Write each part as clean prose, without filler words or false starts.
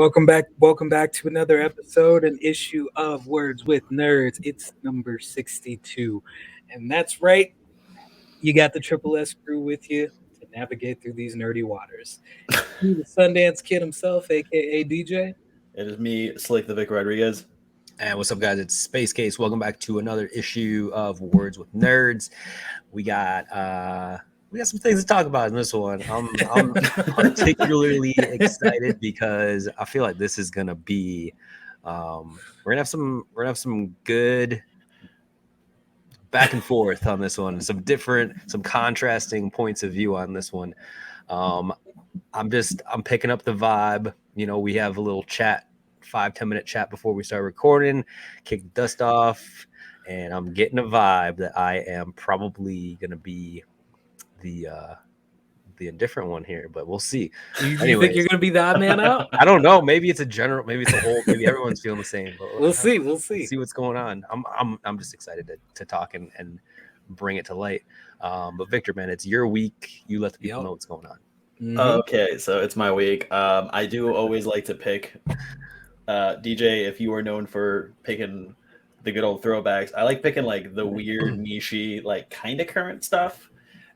Welcome back to another episode and issue of Words with Nerds. It's number 62. And that's right, you got the Triple S crew with you to navigate through these nerdy waters. Me, the Sundance Kid himself, aka DJ. It is me, Slick the Vic Rodriguez. And what's up, guys? It's Space Case. Welcome back to another issue of Words with Nerds. We got some things to talk about in this one. I'm particularly excited because I feel like this is gonna be we're gonna have some good back and forth on this one. Some contrasting points of view on this one. I'm picking up the vibe. You know, we have a little chat. 5-10 minute chat before we start recording, kick the dust off, and I'm getting a vibe that I am probably gonna be the indifferent one here, but we'll see. You think you're gonna be the odd man out? I don't know. Maybe it's a general. Maybe it's a whole. Maybe everyone's feeling the same. But We'll see. See what's going on. I'm just excited to talk and bring it to light. But Victor, man, it's your week. You let the people know what's going on. Mhm. Okay, so it's my week. I do always like to pick. DJ, if you are known for picking the good old throwbacks, I like picking like the weird, niche-y, like kind of current stuff.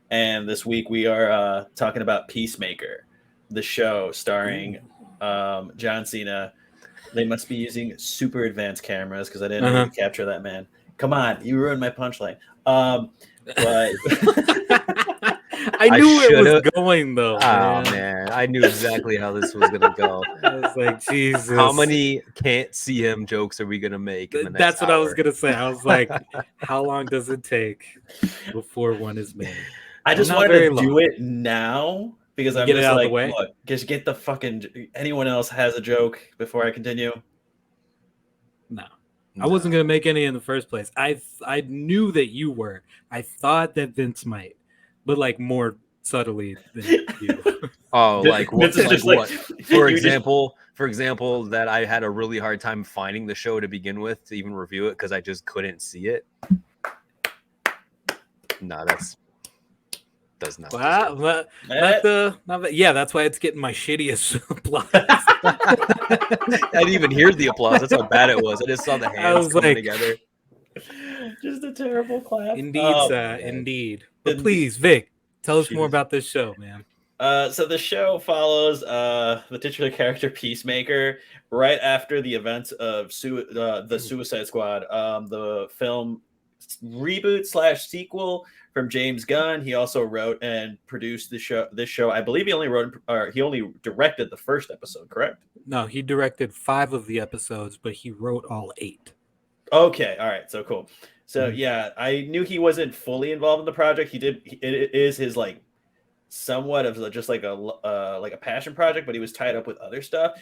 And this week we are talking about Peacemaker, the show starring John Cena. They must be using super advanced cameras because I didn't really capture that man. Come on, you ruined my punchline. But I knew it was going though. Oh man, I knew exactly how this was gonna go. I was like, Jesus. How many can't see him jokes are we gonna make? In the next That's what I was hour? gonna say. I was like, how long does it take before one is made? I just Not wanted very to long. do it now because I'm Get it just out of like, the way? look, just get the fucking. Anyone else has a joke before I continue? No. I wasn't gonna make any in the first place. I knew that you were. I thought that Vince might, but like more subtly than you. Oh, like what? Vince is Like just like- what? For you just- example, that I had a really hard time finding the show to begin with to even review it because I just couldn't see it. No, does not. Wow, yeah, that's why it's getting my shittiest applause. I didn't even hear the applause. That's how bad it was. I just saw the hands was coming like- together. Just a terrible clap. Indeed, Oh, sir, man. indeed. But please, Vic, tell us more Jesus. about this show, man. So the show follows the titular character Peacemaker right after the events of the Suicide Squad, the film reboot / sequel from James Gunn. He also wrote and produced this show. I believe he only directed the first episode, correct? No, he directed 5 of the episodes, but he wrote all 8. Okay, all right, so cool. So yeah, I knew he wasn't fully involved in the project. It is his like somewhat of just like a passion project, but he was tied up with other stuff.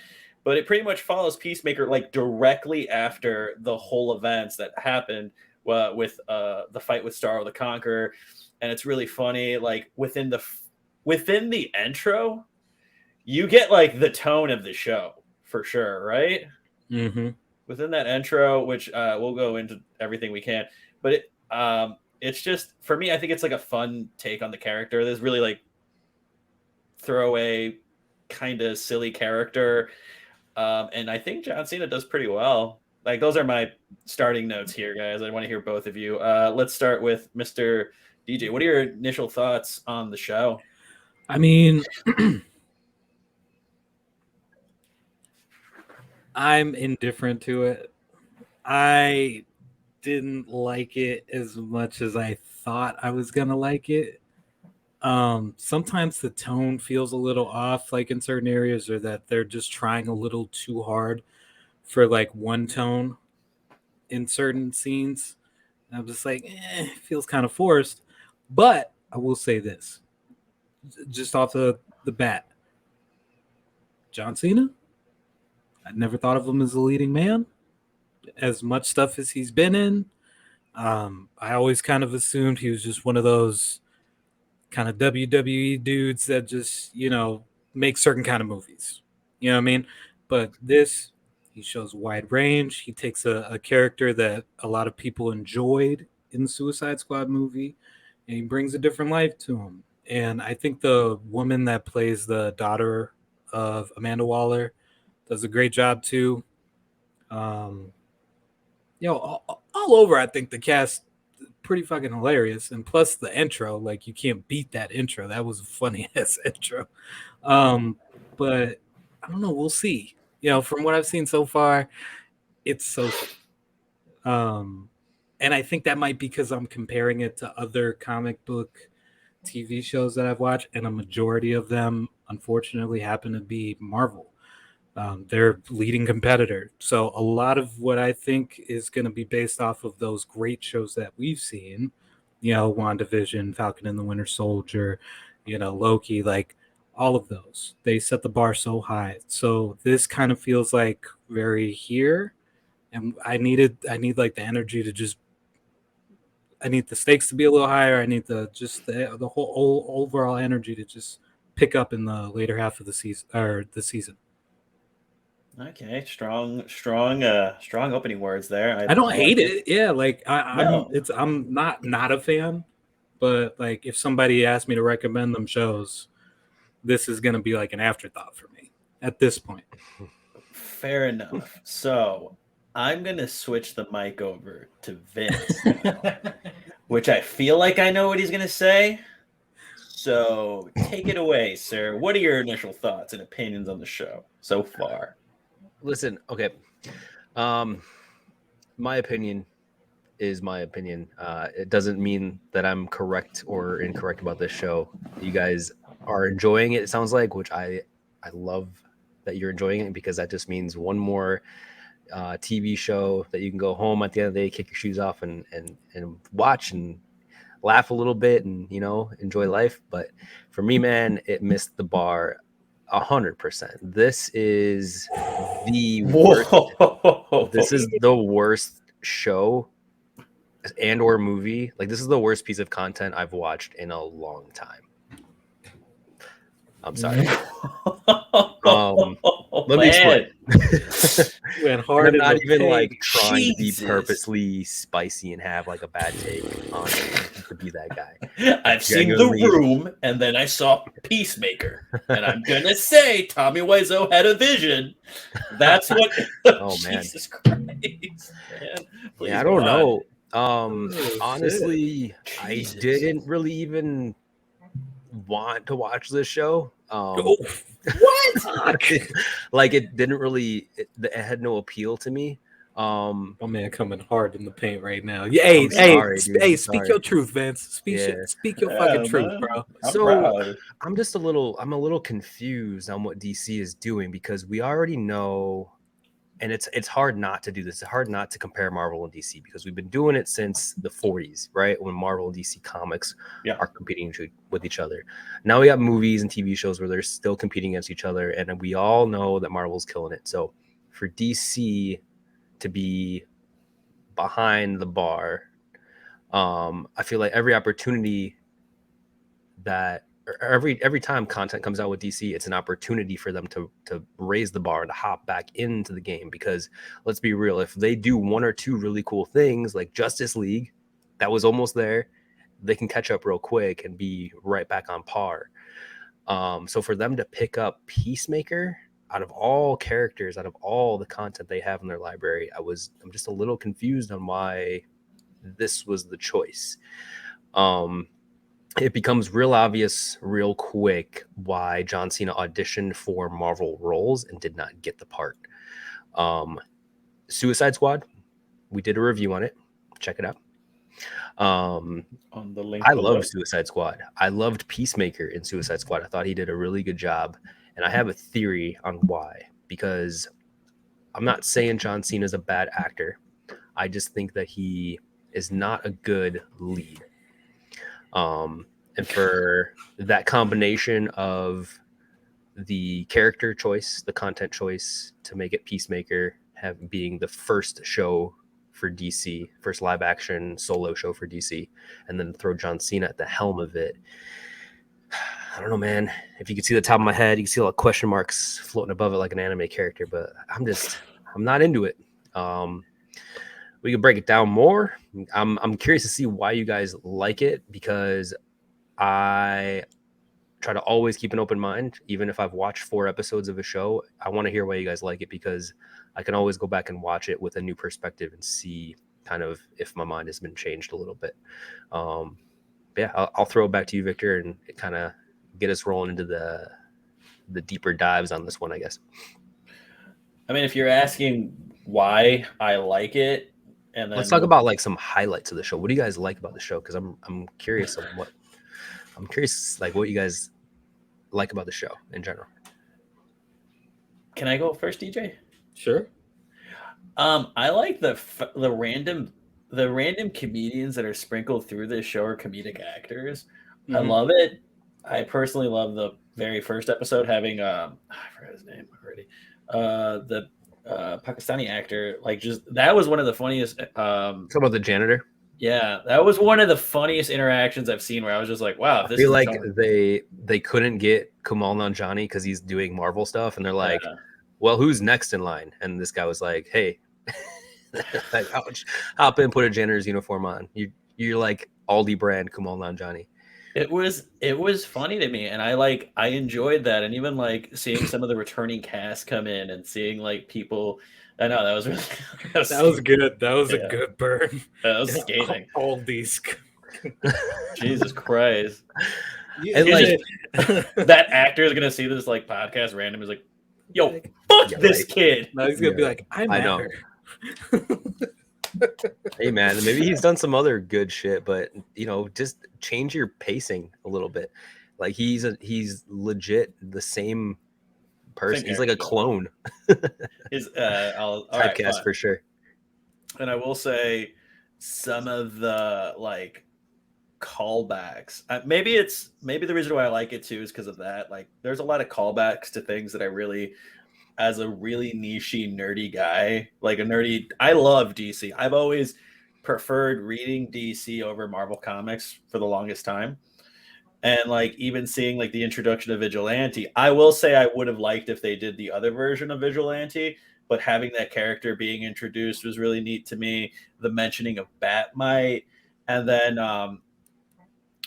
But it pretty much follows Peacemaker like directly after the whole events that happened with the fight with Starro the Conqueror, and it's really funny. Like within the intro, you get like the tone of the show for sure, right? Mm-hmm. Within that intro, which we'll go into everything we can, but it's just for me. I think it's like a fun take on the character. There's really like throwaway, kind of silly character, and I think John Cena does pretty well. Like those are my starting notes here, guys. I want to hear both of you. Let's start with Mr. DJ. What are your initial thoughts on the show? I mean, I'm indifferent to it. I didn't like it as much as I thought I was gonna like it. Sometimes the tone feels a little off, like in certain areas, or that they're just trying a little too hard for like one tone in certain scenes. And I'm just like, it feels kind of forced. But I will say this, just off the bat, John Cena, I never thought of him as a leading man. As much stuff as he's been in, I always kind of assumed he was just one of those kind of WWE dudes that just, make certain kind of movies. You know what I mean? But this, he shows wide range. He takes a character that a lot of people enjoyed in the Suicide Squad movie, and he brings a different life to him. And I think the woman that plays the daughter of Amanda Waller, does a great job too. All over, I think the cast pretty fucking hilarious, and plus the intro, like you can't beat that intro. That was a funny ass intro. But I don't know. We'll see. From what I've seen so far, it's so funny. And I think that might be because I'm comparing it to other comic book TV shows that I've watched, and a majority of them, unfortunately, happen to be Marvel. Their leading competitor. So a lot of what I think is going to be based off of those great shows that we've seen, WandaVision, Falcon and the Winter Soldier, Loki, like all of those. They set the bar so high. So this kind of feels like very here. And I need like the energy to just, I need the stakes to be a little higher. I need the whole overall energy to just pick up in the later half of the season. Okay, strong opening words there. I don't hate it. Yeah, like No. I'm not a fan, but like if somebody asked me to recommend them shows, this is gonna be like an afterthought for me at this point. Fair enough. So I'm gonna switch the mic over to Vince now, which I feel like I know what he's gonna say. So take it away, sir. What are your initial thoughts and opinions on the show so far? Listen, okay. My opinion is my opinion. It doesn't mean that I'm correct or incorrect about this show. You guys are enjoying it, it sounds like, which I love that you're enjoying it, because that just means one more TV show that you can go home at the end of the day, kick your shoes off and watch and laugh a little bit and, enjoy life. But for me, man, it missed the bar 100%. This is the worst. Whoa. This is the worst show and or movie. Like, this is the worst piece of content I've watched in a long time. I'm sorry. Let me explain. Went hard. I'm not even like trying to be purposely spicy and have like a bad take on it to be that guy. I've seen The Room, and then I saw Peacemaker, and I'm gonna say Tommy Wiseau had a vision. That's what. Oh man, Jesus Christ, man. Yeah, I don't know. Honestly, I didn't really even want to watch this show. What? Like, it didn't really. It had no appeal to me. My man coming hard in the paint right now. Yeah, hey, speak your truth, Vince. Speak your fucking truth, bro. I'm a little confused on what DC is doing, because we already know, and it's hard not to do this. It's hard not to compare Marvel and DC, because we've been doing it since the 40s, right? When Marvel and DC comics are competing with each other. Now we got movies and TV shows where they're still competing against each other, and we all know that Marvel's killing it. So for DC to be behind the bar, I feel like every opportunity that every time content comes out with DC, it's an opportunity for them to raise the bar and to hop back into the game. Because let's be real, if they do one or two really cool things like Justice League, that was almost there, they can catch up real quick and be right back on par. So for them to pick up Peacemaker, out of all characters, out of all the content they have in their library, I'm just a little confused on why this was the choice. It becomes real obvious real quick why John Cena auditioned for Marvel roles and did not get the part. Suicide Squad, we did a review on it. Check it out. On the link I loved Suicide Squad. I loved Peacemaker in Suicide Squad. I thought he did a really good job. And I have a theory on why. Because I'm not saying John Cena is a bad actor. I just think that he is not a good lead. And for that combination of the character choice, the content choice to make it Peacemaker, being the first show for DC, first live action solo show for DC, and then throw John Cena at the helm of it. I don't know, man. If you could see the top of my head, you can see all the question marks floating above it like an anime character, but I'm not into it. We can break it down more. I'm curious to see why you guys like it, because I try to always keep an open mind. Even if I've watched 4 episodes of a show, I want to hear why you guys like it, because I can always go back and watch it with a new perspective and see kind of if my mind has been changed a little bit. Yeah, I'll throw it back to you, Victor, and kind of get us rolling into the deeper dives on this one, I guess. I mean, if you're asking why I like it, and then let's talk about like some highlights of the show. What do you guys like about the show? Because I'm curious of what what you guys like about the show in general. Can I go first, DJ? Sure. I like the random comedians that are sprinkled through this show are comedic actors. I love it. I personally love the very first episode having I forgot his name already. The Pakistani actor, like, just that was one of the funniest. Talk about the janitor. Yeah, that was one of the funniest interactions I've seen, where I was just like, wow. I feel like they couldn't get Kumail Nanjiani because he's doing Marvel stuff, and they're like, well, who's next in line? And this guy was like, hey, like, hop in, put a janitor's uniform on. You're like Aldi brand Kumail Nanjiani. It was funny to me, and I enjoyed that, and even like seeing some of the returning cast come in and seeing like people. I know that was really that was good. That was a good burn. That was scathing. All these. Jesus Christ! And like that actor is gonna see this like podcast random is like, yo, fuck this kid. Now he's gonna be like, I know. Hey man, maybe he's done some other good shit, but just change your pacing a little bit. Like he's legit the same person. He's like a clone. His typecast for sure. And I will say some of the like callbacks. Maybe the reason why I like it too is because of that. Like, there's a lot of callbacks to things that I really, as a really niche-y, nerdy guy, I love DC. I've always preferred reading DC over Marvel Comics for the longest time. And like, even seeing like the introduction of Vigilante, I will say I would have liked if they did the other version of Vigilante, but having that character being introduced was really neat to me. The mentioning of Batmite, and then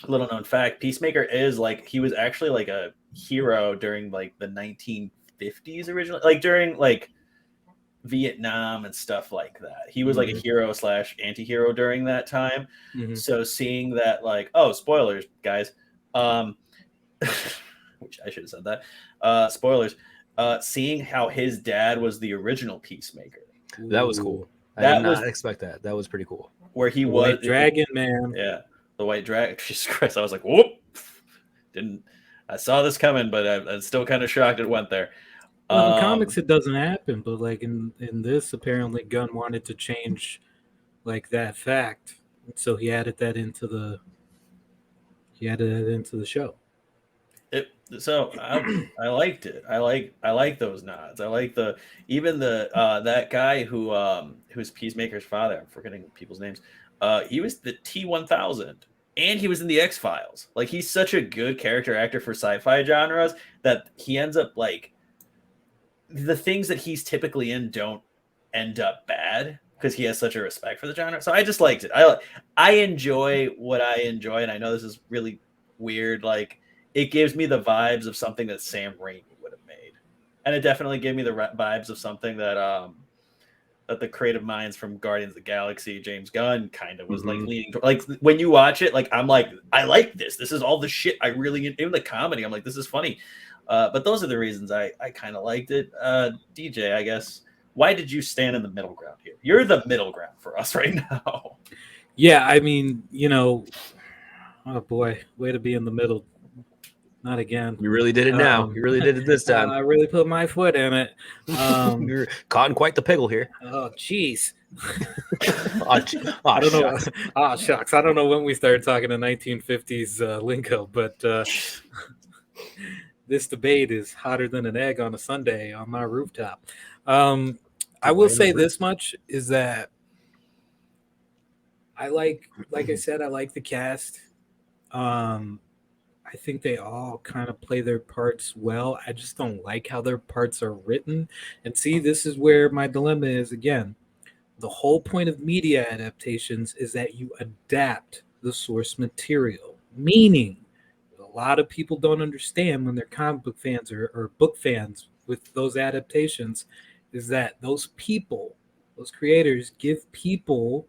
little known fact, Peacemaker is like, he was actually like a hero during like the 1950s originally, like during like Vietnam and stuff like that. He was like a hero / anti-hero during that time. So seeing that, like, oh, spoilers, guys. Which I should have said that. Spoilers. Seeing how his dad was the original Peacemaker. That was cool. I did not expect that. That was pretty cool. Where he was White Dragon, man. Yeah, the White Dragon. Jesus Christ! I was like, whoop! I saw this coming, but I'm still kind of shocked it went there. Well, in comics, it doesn't happen, but like in this, apparently, Gunn wanted to change like that fact, so he added that into the show. So I liked it. I like those nods. I like that guy who's Peacemaker's father. I'm forgetting people's names. He was the T-1000, and he was in the X-Files. Like, he's such a good character actor for sci-fi genres that he ends up like, the things that he's typically in don't end up bad because he has such a respect for the genre. So I just liked it. I enjoy what I enjoy, and I know this is really weird. Like, it gives me the vibes of something that Sam Raimi would have made, and it definitely gave me the vibes of something that that the creative minds from Guardians of the Galaxy, James Gunn, kind of was like leaning toward. Like, when you watch it, like, I'm like, I like this. This is all the shit I really, even the comedy, I'm like, this is funny. But those are the reasons I kind of liked it. DJ, I guess, why did you stand in the middle ground here? You're the middle ground for us right now. Yeah, I mean, oh boy, way to be in the middle. Not again. You really did it now. You really did it this time. I really put my foot in it. You're caught in quite the pickle here. Oh, jeez. I don't know. Oh, shucks. I don't know when we started talking in 1950s lingo, but this debate is hotter than an egg on a Sunday on my rooftop. I will say this much is that like I said, I like the cast. I think they all kind of play their parts well. I just don't like how their parts are written. And see, this is where my dilemma is again. The whole point of media adaptations is that you adapt the source material, meaning the a lot of people don't understand when they're comic book fans or book fans with those adaptations is that those people, those creators, give people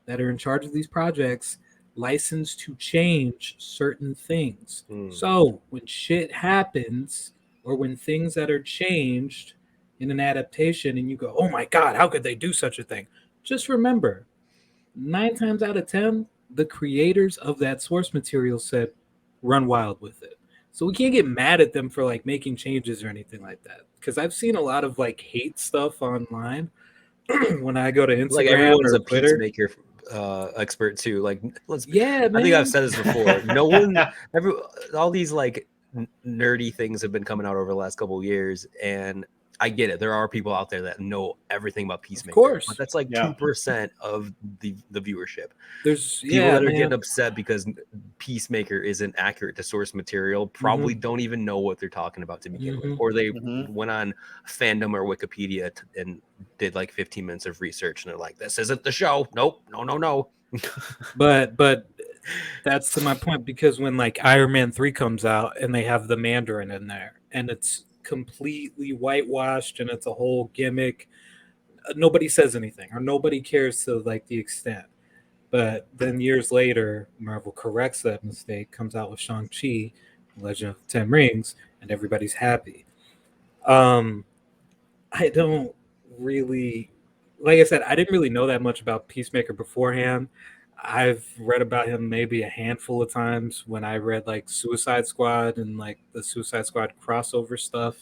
that are in charge of these projects license to change certain things. So when shit happens or when things that are changed in an adaptation and you go, oh my God, how could they do such a thing? Just remember, 9 times out of 10, the creators of that source material said, run wild with it. So we can't get mad at them for like making changes or anything like that. Because I've seen a lot of like hate stuff online when I go to Instagram Like everyone's or a Twitter. Peacemaker expert too. Like, Yeah, man. I think I've said this before. No one, all these like nerdy things have been coming out over the last couple of years, and I get it. There are people out there that know everything about Peacemaker, Of course. but that's like 2% of the viewership. There's People that are getting upset because Peacemaker isn't accurate to source material probably don't even know what they're talking about to begin with, or they went on Fandom or Wikipedia and did like 15 minutes of research, and they're like, "This isn't the show. Nope, no." But that's to my point, because when like Iron Man 3 comes out and they have the Mandarin in there and it's completely whitewashed and it's a whole gimmick, nobody says anything or nobody cares to like the extent. But then years later, Marvel corrects that mistake, comes out with Shang-Chi, Legend of the Ten Rings, and everybody's happy. I don't really, like I said, I didn't really know that much about Peacemaker beforehand. I've read about him maybe a handful of times when I read like Suicide Squad and like the Suicide Squad crossover stuff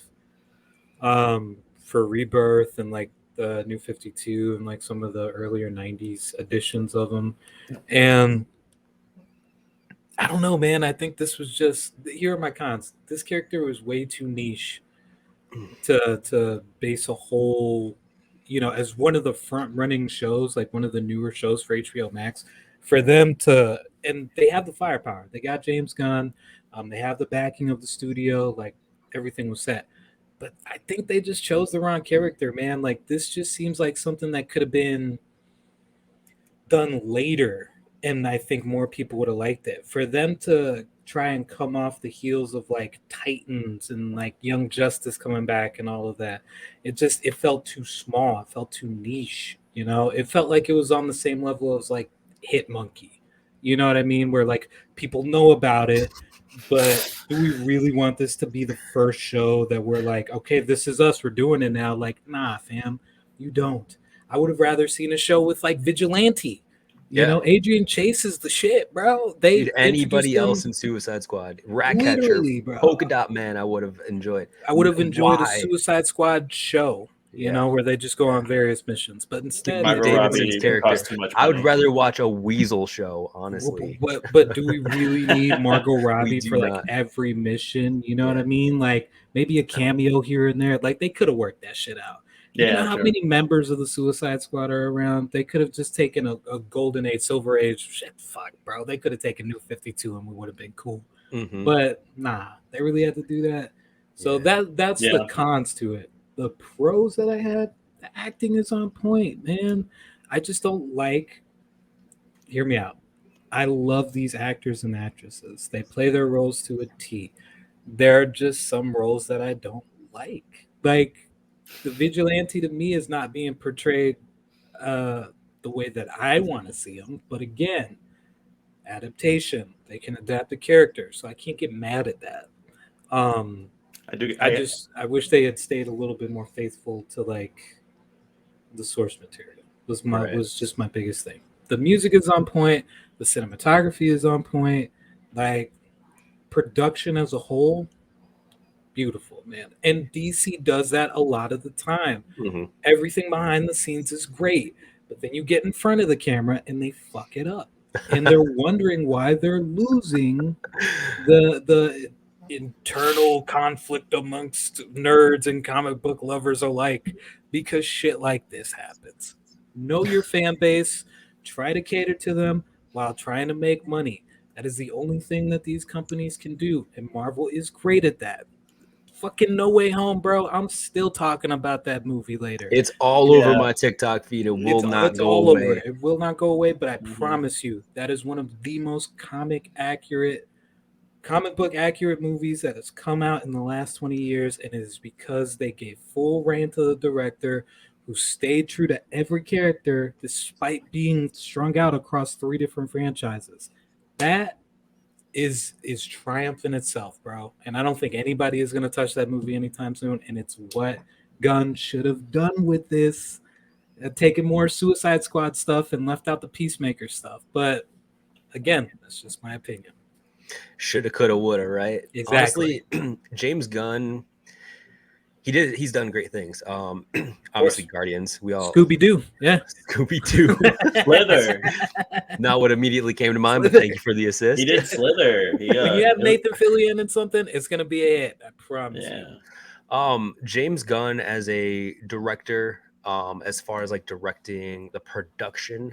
for Rebirth and like the New 52 and like some of the earlier 90s editions of them. And I don't know, man. I think this was just, here are my cons. This character was way too niche to base a whole, as one of the front running shows, like one of the newer shows for HBO Max, for them to, and they have the firepower. They got James Gunn. They have the backing of the studio. Like everything was set. But I think they just chose the wrong character, man. Like this just seems like something that could have been done later, and I think more people would have liked it. For them to try and come off the heels of like Titans and like Young Justice coming back and all of that, it felt too small. It felt too niche. It felt like it was on the same level as like Hit Monkey. You know what I mean? Where like people know about it, but do we really want this to be the first show that we're like, okay, this is us, we're doing it now? Like, nah, fam, you don't. I would have rather seen a show with like Vigilante. Adrian Chase is the shit, bro. Dude, anybody else in Suicide Squad, Ratcatcher, Polka Dot Man, I would have enjoyed. I would have enjoyed a Suicide Squad show, where they just go on various missions. But instead, Davidson's character, I would rather watch a Weasel show, honestly. But do we really need Margot Robbie for like every mission? You know what I mean? Like maybe a cameo here and there. Like they could have worked that shit out. You know how many members of the Suicide Squad are around? They could have just taken a Golden Age, Silver Age. Shit, fuck, bro. They could have taken New 52 and we would have been cool. But nah, they really had to do that. So that's the cons to it. The pros that I had, the acting is on point, man. I just don't like, hear me out. I love these actors and actresses. They play their roles to a T. There are just some roles that I don't like. Like, the Vigilante to me is not being portrayed the way that I want to see him. But again, adaptation. They can adapt the character, so I can't get mad at that. I wish they had stayed a little bit more faithful to like the source material. Was just my biggest thing. The music is on point. The cinematography is on point. Like production as a whole, beautiful, man. And DC does that a lot of the time. Everything behind the scenes is great, but then you get in front of the camera and they fuck it up, and they're wondering why they're losing the internal conflict amongst nerds and comic book lovers alike, because shit like this happens. Know your fan base, try to cater to them while trying to make money. That is the only thing that these companies can do, and Marvel is great at that. Fucking No Way Home, bro. I'm still talking about that movie later. It's all over my TikTok feed. It will not go away. It will not go away, but I promise you, that is one of the most comic accurate comic book accurate movies that has come out in the last 20 years, and it is because they gave full reign to the director who stayed true to every character despite being strung out across 3 different franchises. That is triumph in itself, bro. And I don't think anybody is going to touch that movie anytime soon, and it's what Gunn should have done with this. Taken more Suicide Squad stuff and left out the Peacemaker stuff. But again, that's just my opinion. Shoulda, coulda, woulda, right? Exactly. Honestly, James Gunn, he's done great things. Obviously Guardians. We all Scooby-Doo. Yeah. Scooby-Doo. Slither. Not what immediately came to mind, but thank you for the assist. He did Slither. When you have Nathan Fillion in something, it's gonna be a hit. I promise you. James Gunn as a director, as far as like directing the production,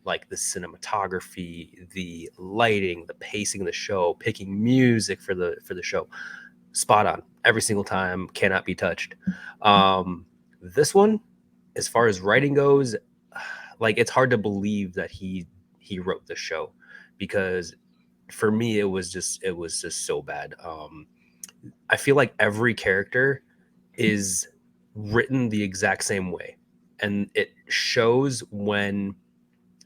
like the cinematography, the lighting, the pacing of the show, picking music for the show, spot on every single time, cannot be touched. This one, as far as writing goes, like it's hard to believe that he wrote the show, because for me it was just so bad. I feel like every character is written the exact same way, and it shows when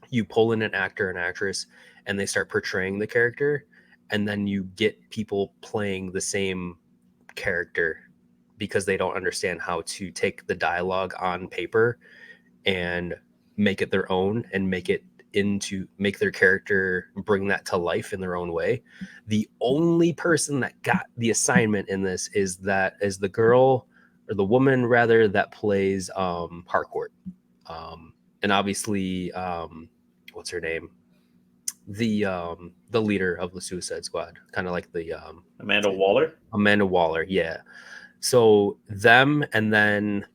you pull in an actor and actress and they start portraying the character, and then you get people playing the same character because they don't understand how to take the dialogue on paper and make it their own and make their character, bring that to life in their own way. The only person that got the assignment in this is the girl, or the woman rather, that plays Harcourt. And obviously what's her name? The leader of the Suicide Squad, kind of like the Amanda Waller, yeah. So them, and then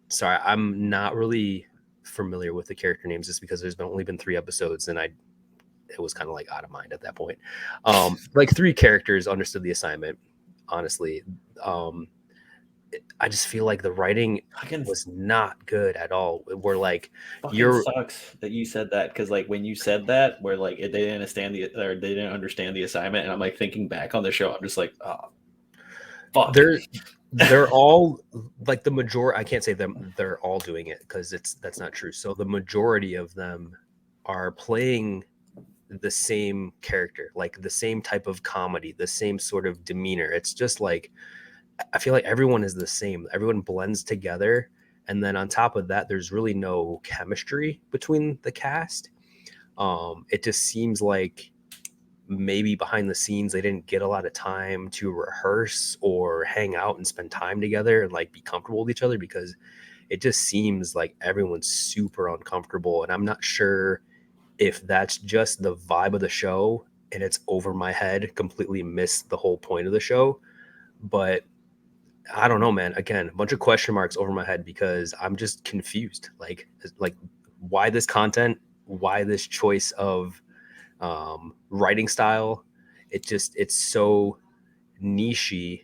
sorry, I'm not really familiar with the character names just because there's only been 3 episodes, and it was kind of like out of mind at that point. Like 3 characters understood the assignment, honestly. I just feel like the writing was not good at all. We're like, sucks that you said that, because like when you said that, where like they didn't understand the assignment, and I'm like thinking back on the show, I'm just like, oh, fuck. They're all like the majority. I can't say they're all doing it, because that's not true. So the majority of them are playing the same character, like the same type of comedy, the same sort of demeanor. It's just like, I feel like everyone is the same. Everyone blends together. And then on top of that, there's really no chemistry between the cast. It just seems like maybe behind the scenes, they didn't get a lot of time to rehearse or hang out and spend time together and like be comfortable with each other, because it just seems like everyone's super uncomfortable. And I'm not sure if that's just the vibe of the show and it's over my head, completely missed the whole point of the show. But I don't know, man. Again, a bunch of question marks over my head, because I'm just confused. Like why this content? Why this choice of writing style? It's so nichey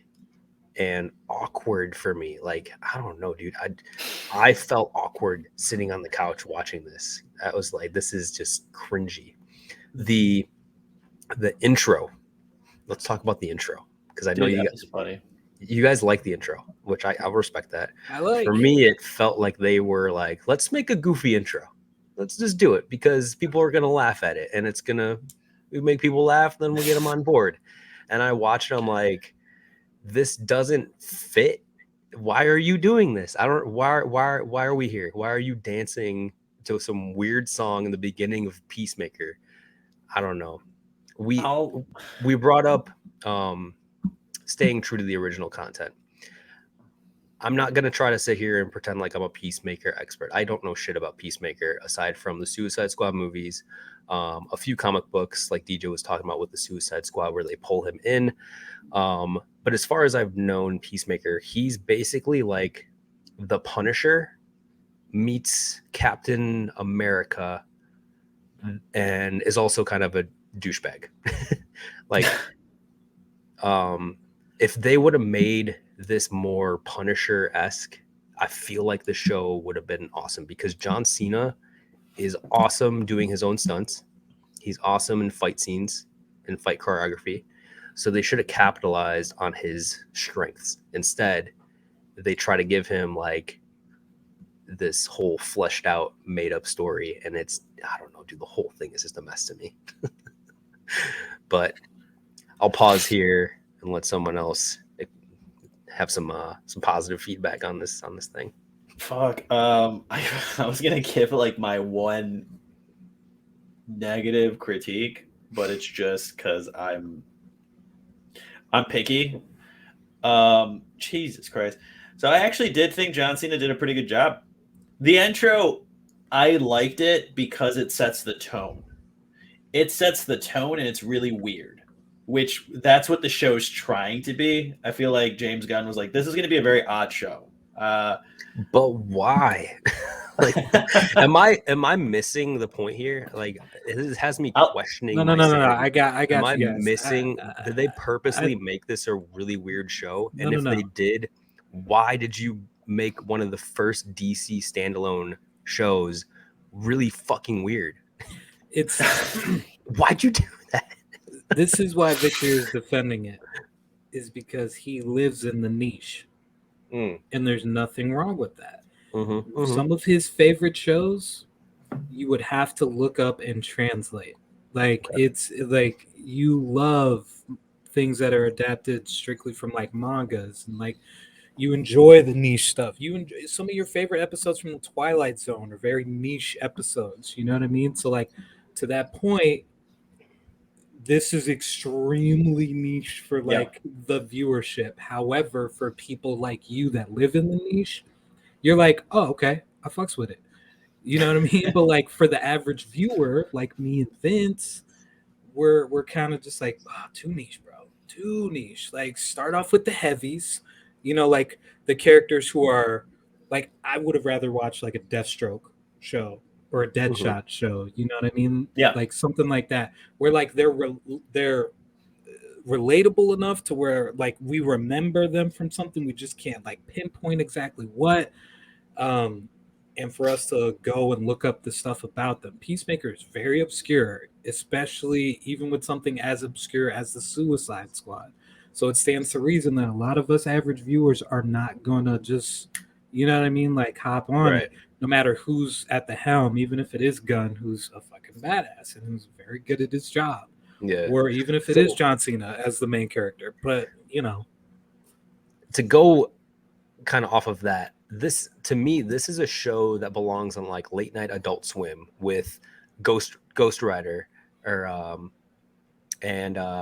and awkward for me. Like, I don't know, dude. I felt awkward sitting on the couch watching this. I was like, this is just cringy. The intro. Let's talk about the intro, because I know you guys like the intro, which I'll respect that. For me, it felt like they were like, let's make a goofy intro. Let's just do it, because people are gonna laugh at it, and we make people laugh, then we'll get them on board. And I watched them like, this doesn't fit. Why are you doing this? Why are we here? Why are you dancing to some weird song in the beginning of Peacemaker? I don't know. We brought up staying true to the original content. I'm not going to try to sit here and pretend like I'm a Peacemaker expert. I don't know shit about Peacemaker aside from the Suicide Squad movies, a few comic books like DJ was talking about with the Suicide Squad where they pull him in. But as far as I've known Peacemaker, he's basically like the Punisher meets Captain America and is also kind of a douchebag. Like, if they would have made this more Punisher-esque, I feel like the show would have been awesome, because John Cena is awesome doing his own stunts. He's awesome in fight scenes. in fight choreography. So they should have capitalized on his strengths. Instead, they try to give him like this whole fleshed out, made up story, and it's, I don't know, dude. The whole thing is just a mess to me. But I'll pause here and let someone else have some positive feedback on this thing. Fuck. I was gonna give like my one negative critique, but it's just because I'm picky. Jesus Christ. So I actually did think John Cena did a pretty good job. The intro, I liked it because it sets the tone. It sets the tone, and it's really weird, which that's what the show's trying to be. I feel like James Gunn was like, this is going to be a very odd show. But why? Like, am I missing the point here? Like, it has me questioning. No. I got am I you guys. missing? Did they purposely make this a really weird show? And if they did, why did you make one of the first DC standalone shows really fucking weird? It's why'd you do that? This is why Victor is defending it, is because he lives in the niche, and there's nothing wrong with that. Some of his favorite shows, you would have to look up and translate. Like, it's like you love things that are adapted strictly from like mangas, and like you enjoy the niche stuff. You enjoy some of your favorite episodes from the Twilight Zone are very niche episodes. You know what I mean? So like, to that point, this is extremely niche for like the viewership. However, for people like you that live in the niche, you're like, oh, okay, I fucks with it. You know what I mean? But like for the average viewer, like me and Vince, we're kind of just like, oh, too niche, bro. Too niche. Like, start off with the heavies, you know, like the characters who are like, I would have rather watched like a Deathstroke show or a Deadshot show. You know what I mean? Yeah. Like something like that, where like they're relatable enough to where like we remember them from something, we just can't like pinpoint exactly what. And for us to go and look up the stuff about them. Peacemaker is very obscure, especially even with something as obscure as the Suicide Squad. So it stands to reason that a lot of us average viewers are not gonna just, you know what I mean, like hop on it, no matter who's at the helm, even if it is Gunn, who's a fucking badass and who's very good at his job. Yeah. Or even if it is John Cena as the main character. But, you know. To go kind of off of that, this, to me, this is a show that belongs on like late night Adult Swim with Ghost Rider or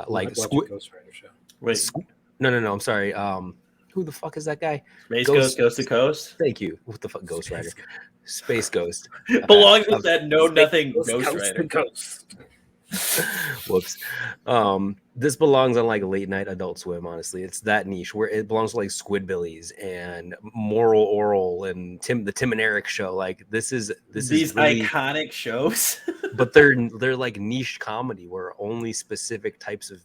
like Ghost Rider show. Wait, no, I'm sorry. Who the fuck is that guy? Space Ghost to Coast. Thank you. What the fuck, Ghost Rider? Space Ghost belongs with that nothing Ghost Rider. Ghost. Whoops. This belongs on like late night Adult Swim. Honestly, it's that niche where it belongs to like Squidbillies and Moral Oral and the Tim and Eric show. Like this is these really iconic shows, but they're like niche comedy where only specific types of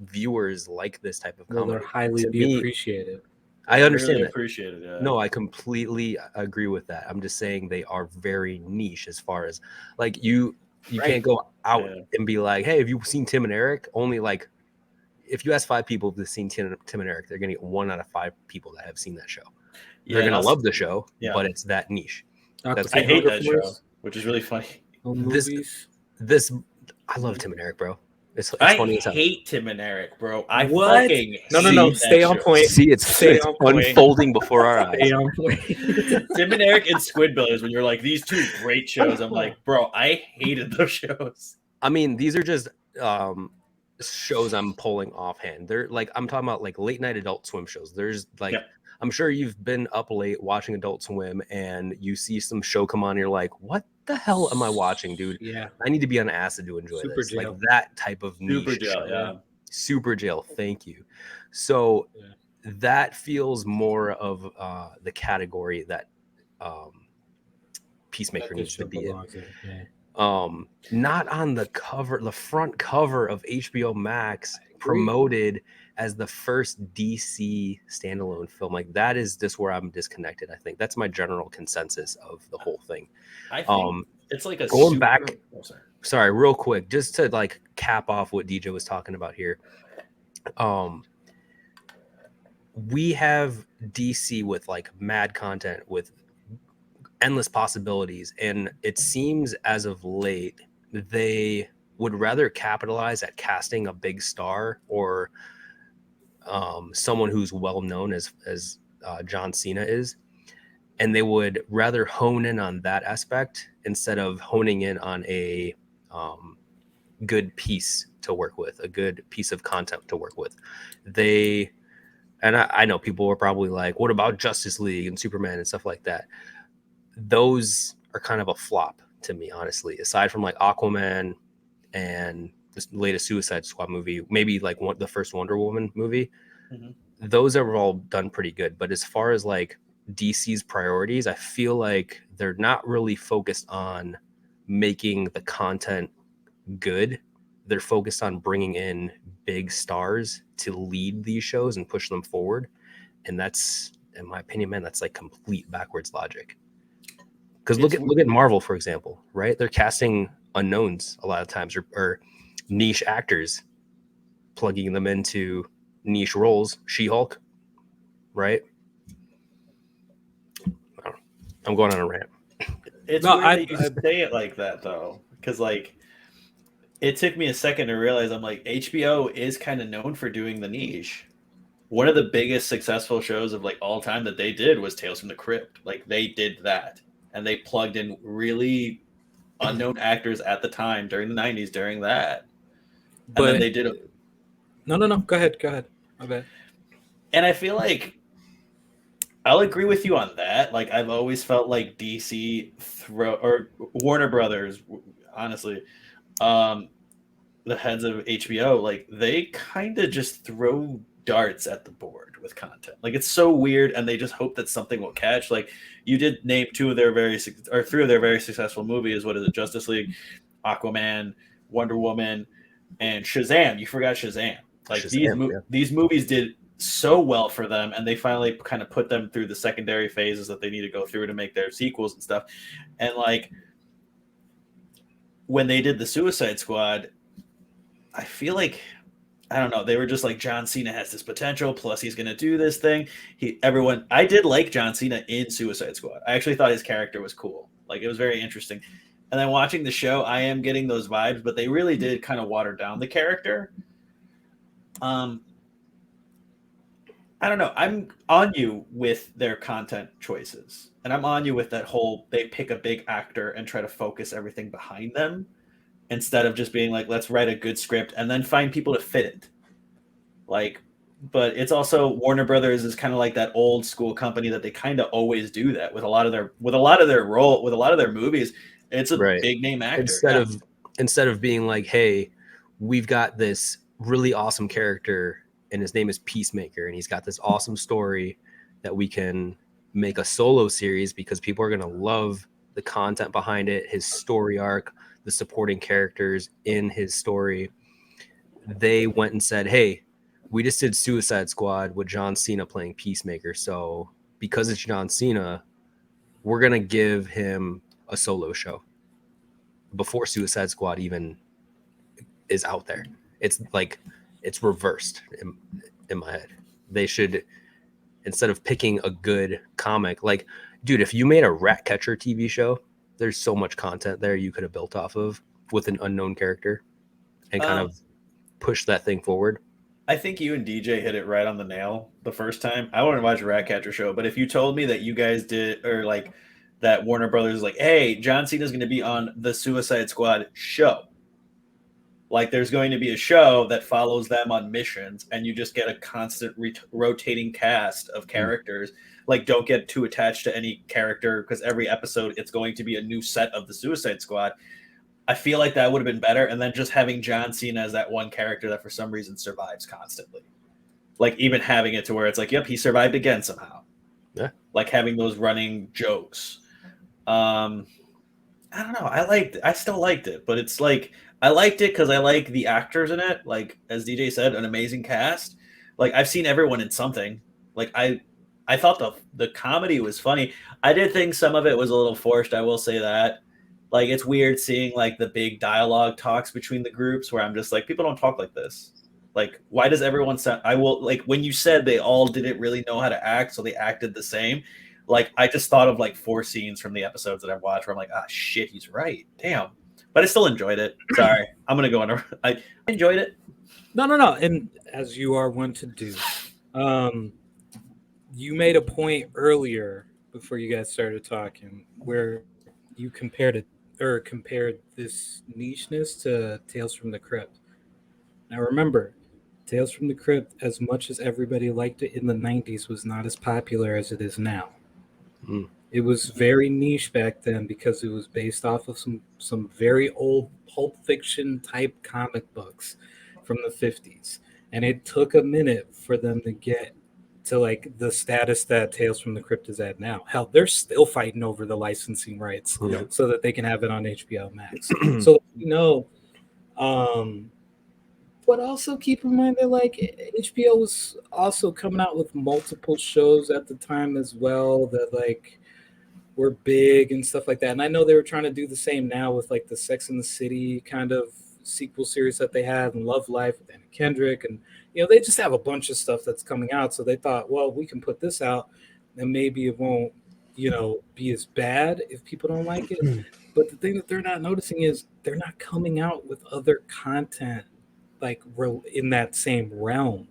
viewers like this type of comedy. They're highly appreciated. I understand really that. Appreciate it. Yeah. No, I completely agree with that. I'm just saying they are very niche as far as like you can't go out and be like, hey, have you seen Tim and Eric? Only like if you ask 5 people if they've seen Tim and Eric, they're gonna get 1 out of 5 people that have seen that show. They're gonna love the show, but it's that niche. I hate that show, which is really funny. This I love Tim and Eric, bro. It's funny as hell. I hate Tim and Eric, bro. I what? Fucking no. Stay on point. See, it's unfolding before our eyes. Stay on point. Tim and Eric and Squidbillies. When you're like, these 2 great shows, I'm like, bro, I hated those shows. I mean, these are just shows I'm pulling offhand. They're like, I'm talking about like late night Adult Swim shows. There's like, I'm sure you've been up late watching Adult Swim and you see some show come on and you're like, what the hell am I watching, dude? Yeah. I need to be on acid to enjoy Super this. Jail. Like that type of niche Super Jail, show. Super Jail. Thank you. So that feels more of the category that Peacemaker needs to be in. Not on the cover, the front cover of HBO Max promoted as the first DC standalone film. Like that is just where I'm disconnected. I think that's my general consensus of the whole thing. I think It's like a Going back. Oh, sorry. Sorry, real quick, just to like cap off what DJ was talking about here. We have DC with like mad content with endless possibilities, and it seems as of late they would rather capitalize at casting a big star or someone who's well known as John Cena is, and they would rather hone in on that aspect instead of honing in on a good piece to work with, a good piece of content to work with. I know people were probably like, what about Justice League and Superman and stuff like that? Those are kind of a flop to me, honestly, aside from like Aquaman and the latest Suicide Squad movie, maybe like the first Wonder Woman movie. Mm-hmm. Those are all done pretty good. But as far as like DC's priorities, I feel like they're not really focused on making the content good. They're focused on bringing in big stars to lead these shows and push them forward. And that's, in my opinion, man, that's like complete backwards logic. Because look at Marvel, for example, right? They're casting unknowns a lot of times, or niche actors, plugging them into niche roles. She-Hulk, right? I don't know. I'm going on a rant. It's weird that you say it like that, though, because like it took me a second to realize I'm like, HBO is kind of known for doing the niche. One of the biggest successful shows of like all time that they did was Tales from the Crypt. Like they did that, and they plugged in really unknown actors at the time during the 90s during that. But and then they did it. No. Go ahead. My bad. And I feel like I'll agree with you on that. Like I've always felt like DC or Warner Brothers, honestly, the heads of HBO, like they kind of just throw darts at the board with content. Like it's so weird, and they just hope that something will catch. Like you did name three of their very successful movies. What is it? Justice League, Aquaman, Wonder Woman, and Shazam. You forgot Shazam. Like these movies did so well for them, and they finally kind of put them through the secondary phases that they need to go through to make their sequels and stuff. And like when they did the Suicide Squad, I feel like, I don't know, they were just like, John Cena has this potential, plus he's going to do this thing. I did like John Cena in Suicide Squad. I actually thought his character was cool. Like, it was very interesting. And then watching the show, I am getting those vibes, but they really did kind of water down the character. I don't know. I'm on you with their content choices. And I'm on you with that whole, they pick a big actor and try to focus everything behind them, instead of just being like, let's write a good script and then find people to fit it. Like, but it's also Warner Brothers is kind of like that old school company that they kind of always do that with a lot of their movies. It's a big name actor. Instead of being like, hey, we've got this really awesome character and his name is Peacemaker, and he's got this awesome story that we can make a solo series because people are going to love the content behind it, his story arc, the supporting characters in his story. They went and said, hey, we just did Suicide Squad with John Cena playing Peacemaker. So because it's John Cena, we're going to give him a solo show before Suicide Squad even is out there. It's like, it's reversed in my head. They should, instead of picking a good comic, like, dude, if you made a Ratcatcher TV show, there's so much content there you could have built off of with an unknown character and kind of push that thing forward. I think you and DJ hit it right on the nail the first time. I wanted to watch a Ratcatcher show, but if you told me that you guys did, or like that Warner Brothers is like, hey, John Cena's going to be on the Suicide Squad show. Like there's going to be a show that follows them on missions, and you just get a constant rotating cast of characters. Like don't get too attached to any character, because every episode it's going to be a new set of the Suicide Squad. I feel like that would have been better. And then just having John Cena as that one character that for some reason survives constantly. Like even having it to where it's like, yep, he survived again somehow. Yeah. Like having those running jokes. I don't know. I still liked it, but it's like, I liked it because I like the actors in it. Like, as DJ said, an amazing cast. Like, I've seen everyone in something. Like, I thought the comedy was funny. I did think some of it was a little forced. I will say that. Like it's weird seeing like the big dialogue talks between the groups where I'm just like, people don't talk like this. Like, why does everyone sound? I will like when you said they all didn't really know how to act, so they acted the same. Like I just thought of like 4 scenes from the episodes that I've watched where I'm like, ah, shit, he's right. Damn. But I still enjoyed it. Sorry, I'm gonna go on. I enjoyed it. No. And as you are one to do, you made a point earlier before you guys started talking where you compared this nicheness to Tales from the Crypt. Now remember, Tales from the Crypt, as much as everybody liked it in the 90s, was not as popular as it is now. Mm. It was very niche back then because it was based off of some very old Pulp Fiction type comic books from the 50s. And it took a minute for them to get to like the status that Tales from the Crypt is at now. Hell, they're still fighting over the licensing rights so that they can have it on HBO Max. So but also keep in mind that like HBO was also coming out with multiple shows at the time as well that like were big and stuff like that. And I know they were trying to do the same now with like the Sex and the City kind of sequel series that they had and Love Life with Anna Kendrick. And, they just have a bunch of stuff that's coming out. So they thought, well, we can put this out and maybe it won't, be as bad if people don't like it. But the thing that they're not noticing is they're not coming out with other content like in that same realm.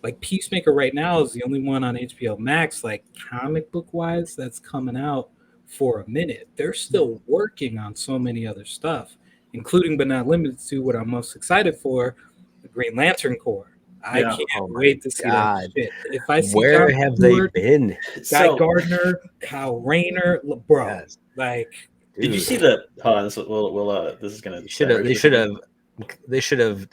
Like Peacemaker right now is the only one on HBO Max, like comic book wise, that's coming out for a minute. They're still working on so many other stuff, including but not limited to what I'm most excited for, the Green Lantern Corps. I can't wait to see that shit. If I see where John have Stewart, they been? Guy Gardner, Kyle Rayner, bro, Yes. like. Did you see the? Hold on, this is gonna. They should have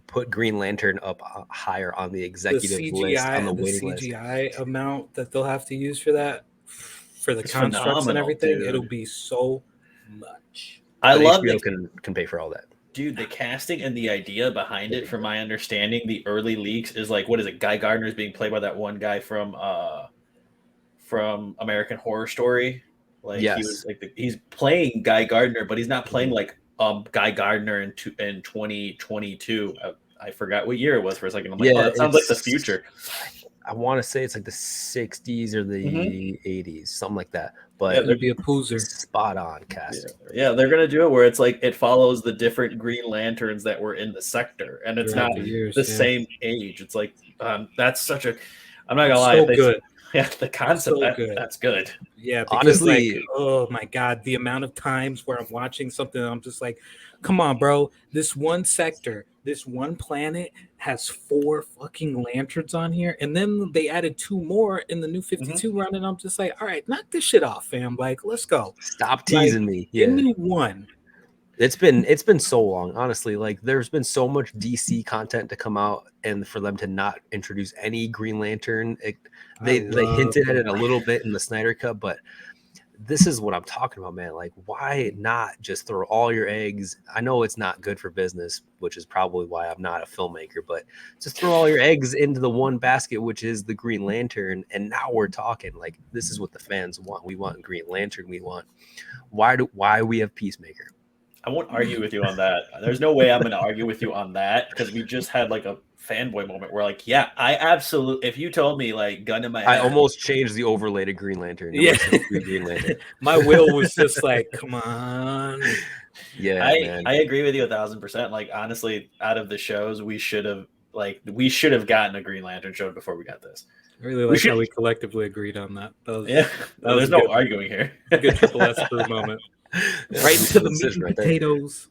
put Green Lantern up higher on the executive list on the waiting list. The CGI amount that they'll have to use for that, for the constructs and everything, dude. It'll be so much. I love HBO can pay for all that. Dude, the casting and the idea behind it, from my understanding, the early leaks is like, what is it? Guy Gardner is being played by that one guy from American Horror Story. Like he was like he's playing Guy Gardner, but he's not playing like Guy Gardner in 2022. I forgot what year it was for a second. I'm like, that sounds like the future. I want to say it's like the 60s or the 80s, something like that. But there'd be a poozer. Spot on casting. Yeah, they're gonna do it where it's like it follows the different Green Lanterns that were in the sector, and it's not the same age. It's like that's such a. I'm not gonna lie. So good. Yeah, the concept that's good. Yeah, because honestly, like, oh my god, the amount of times where I'm watching something, I'm just like, come on, bro. This one sector, this one planet has 4 fucking lanterns on here, and then they added 2 more in the new 52 run, and I'm just like, all right, knock this shit off, fam. Like, let's go. Stop teasing me. Give me one. It's been so long, honestly. Like there's been so much DC content to come out, and for them to not introduce any Green Lantern, they hinted at it a little bit in the Snyder Cut, but this is what I'm talking about, man. Like, why not just throw all your eggs? I know it's not good for business, which is probably why I'm not a filmmaker, but just throw all your eggs into the one basket, which is the Green Lantern. And now we're talking like this is what the fans want. We want Green Lantern. We want why we have Peacemaker. I won't argue with you on that. There's no way I'm going to argue with you on that because we just had like a fanboy moment where like, yeah, I absolutely. If you told me like gun in my head, I almost changed the overlay to Green Lantern. Yeah, Green Lantern. My will was just like, come on. Yeah, I agree with you 1,000%. Like honestly, out of the shows, we should have gotten a Green Lantern show before we got this. I really like how we collectively agreed on that. There's no arguing here. Good triple S crew moment. Right into the meat and potatoes.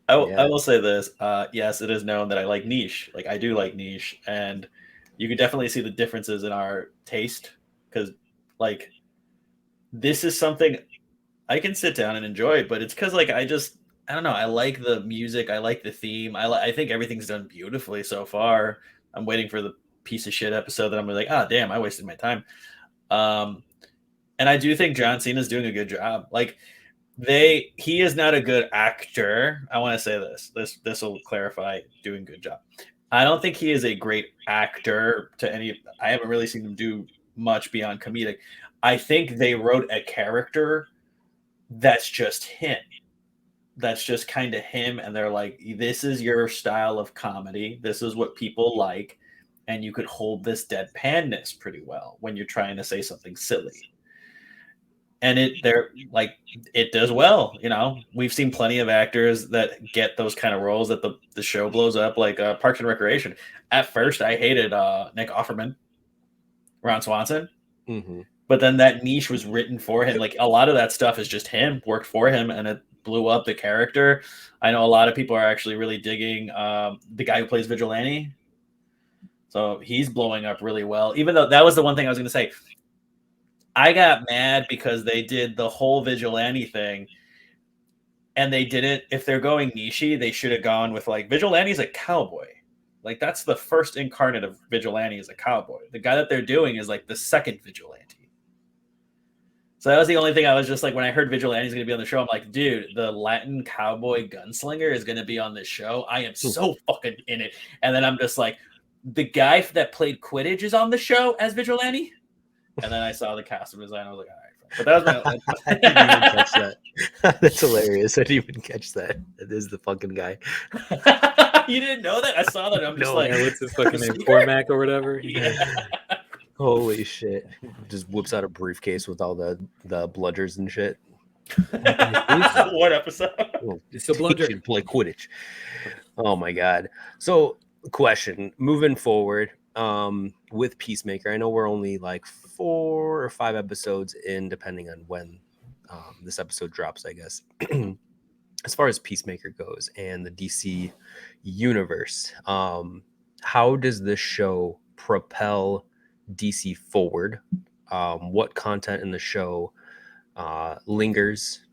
I will say this. Yes, it is known that I like niche. Like I do like niche, and you can definitely see the differences in our taste because, like, this is something I can sit down and enjoy. But it's because, like, I don't know. I like the music. I like the theme. I think everything's done beautifully so far. I'm waiting for the piece of shit episode that I'm like, damn, I wasted my time. And I do think John Cena is doing a good job. Like. He is not a good actor. I want to say this will clarify doing good job. I don't think he is a great actor I haven't really seen him do much beyond comedic. I think they wrote a character that's just him. That's just kind of him. And they're like, this is your style of comedy. This is what people like. And you could hold this deadpanness pretty well when you're trying to say something silly. And it does well. You know, we've seen plenty of actors that get those kind of roles that the show blows up, like Parks and Recreation. At first, I hated Nick Offerman, Ron Swanson. Mm-hmm. But then that niche was written for him. Like a lot of that stuff is just him, worked for him, and it blew up the character. I know a lot of people are actually really digging the guy who plays Vigilante. So he's blowing up really well. Even though that was the one thing I was going to say. I got mad because they did the whole Vigilante thing. And they didn't, if they're going niche-y, they should have gone with like Vigilante's a cowboy. Like that's the first incarnate of Vigilante is a cowboy. The guy that they're doing is like the second Vigilante. So that was the only thing I was just like, when I heard Vigilante's going to be on the show, I'm like, dude, the Latin cowboy gunslinger is going to be on this show. I am so fucking in it. And then I'm just like, the guy that played Quidditch is on the show as Vigilante. And then I saw the costume design. I was like, all right. But that was I didn't even catch that. That's hilarious. I didn't even catch that. That is the fucking guy. You didn't know that? I saw that. I'm just like, yeah, what's his fucking name? Cormac or whatever? Yeah. Holy shit. Just whips out a briefcase with all the bludgers and shit. What episode? It's a bludger. You play Quidditch. Oh my god. So, question. Moving forward, with Peacemaker, I know we're only like 4 or 5 episodes in, depending on when this episode drops, I guess. As far as Peacemaker goes and the DC universe, how does this show propel DC forward? What content in the show lingers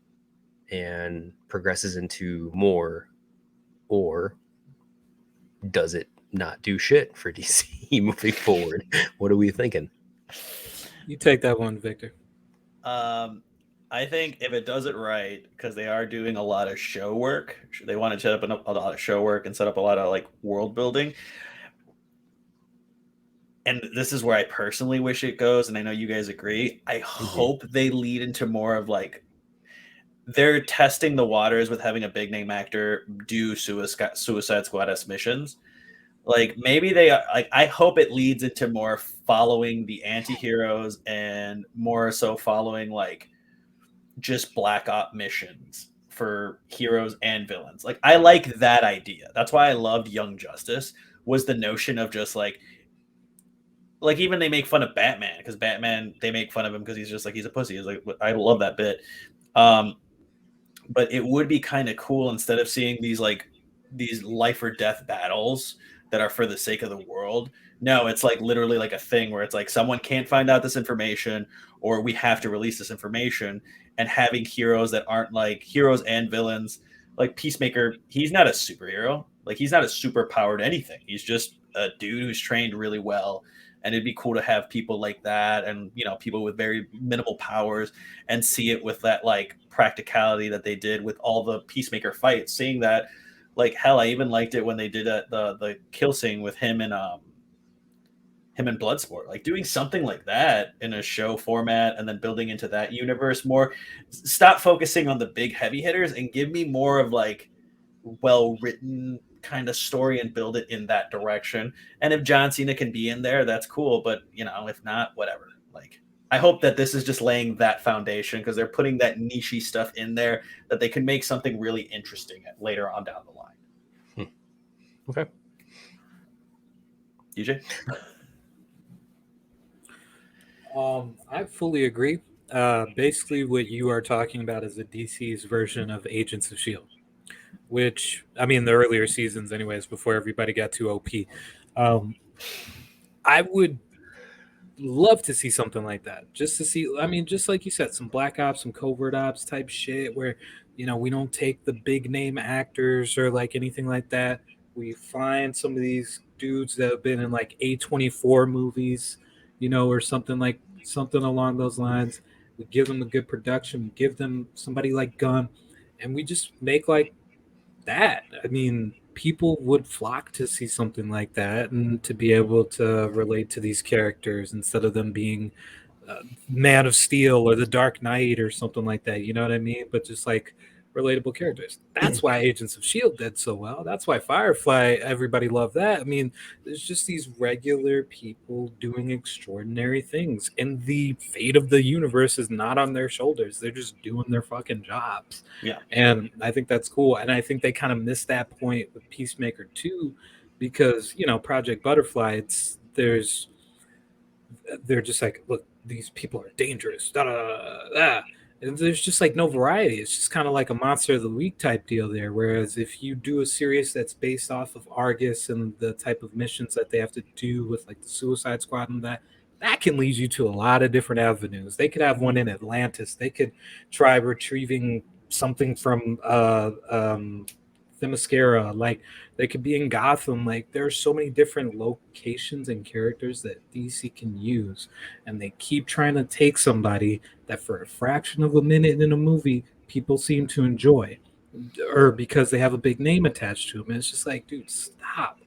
and progresses into more, or does it not do shit for DC moving forward? What are we thinking? You take that one, Victor. I think if it does it right, because they are doing a lot of show work, they want to set up a lot of show work and set up a lot of like world building. And this is where I personally wish it goes, and I know you guys agree. I hope they lead into more of like, they're testing the waters with having a big name actor do Suicide Squad-esque missions. Like maybe they like, I hope it leads into more following the anti-heroes and more so following like just black op missions for heroes and villains. Like I like that idea. That's why I loved Young Justice, was the notion of just like even they make fun of Batman, because Batman, they make fun of him because he's just like, he's a pussy. It's like, I love that bit. But it would be kind of cool, instead of seeing these life or death battles that are for the sake of the world. No, it's like literally like a thing where it's like someone can't find out this information, or we have to release this information, and having heroes that aren't like heroes and villains. Like Peacemaker, he's not a superhero. Like he's not a super powered anything. He's just a dude who's trained really well. And it'd be cool to have people like that, and people with very minimal powers, and see it with that like practicality that they did with all the Peacemaker fights. Seeing that, like, hell, I even liked it when they did the kill scene with him and Bloodsport. Like doing something like that in a show format, and then building into that universe more. Stop focusing on the big heavy hitters and give me more of like well written kind of story and build it in that direction. And if John Cena can be in there, that's cool. But if not, whatever. Like, I hope that this is just laying that foundation, because they're putting that niche stuff in there that they can make something really interesting later on down the line. Okay. DJ? I fully agree. Basically, what you are talking about is the DC's version of Agents of S.H.I.E.L.D., which, I mean, the earlier seasons anyways, before everybody got too OP. I would love to see something like that, just to see, I mean, just like you said, some black ops, some covert ops type shit where, we don't take the big name actors or like anything like that. We find some of these dudes that have been in like A24 movies, or something along those lines. We give them a good production, we give them somebody like Gunn, and we just make like that. I mean, people would flock to see something like that, and to be able to relate to these characters instead of them being Man of Steel or the Dark Knight or something like that. You know what I mean? But just like relatable characters. That's why Agents of Shield did so well. That's why Firefly, everybody loved that. I mean, there's just these regular people doing extraordinary things, and the fate of the universe is not on their shoulders. They're just doing their fucking jobs. Yeah. And I think that's cool. And I think they kind of missed that point with Peacemaker 2 because, Project Butterfly, they're just like, look, these people are dangerous. Da, da, da, da. And there's just like no variety. It's just kind of like a monster of the week type deal there. Whereas if you do a series that's based off of Argus and the type of missions that they have to do with like the Suicide Squad and that can lead you to a lot of different avenues. They could have one in Atlantis. They could try retrieving something from Themyscira. Like they could be in Gotham. Like there are so many different locations and characters that DC can use, and they keep trying to take somebody that for a fraction of a minute in a movie people seem to enjoy, or because they have a big name attached to them. And it's just like, dude, stop.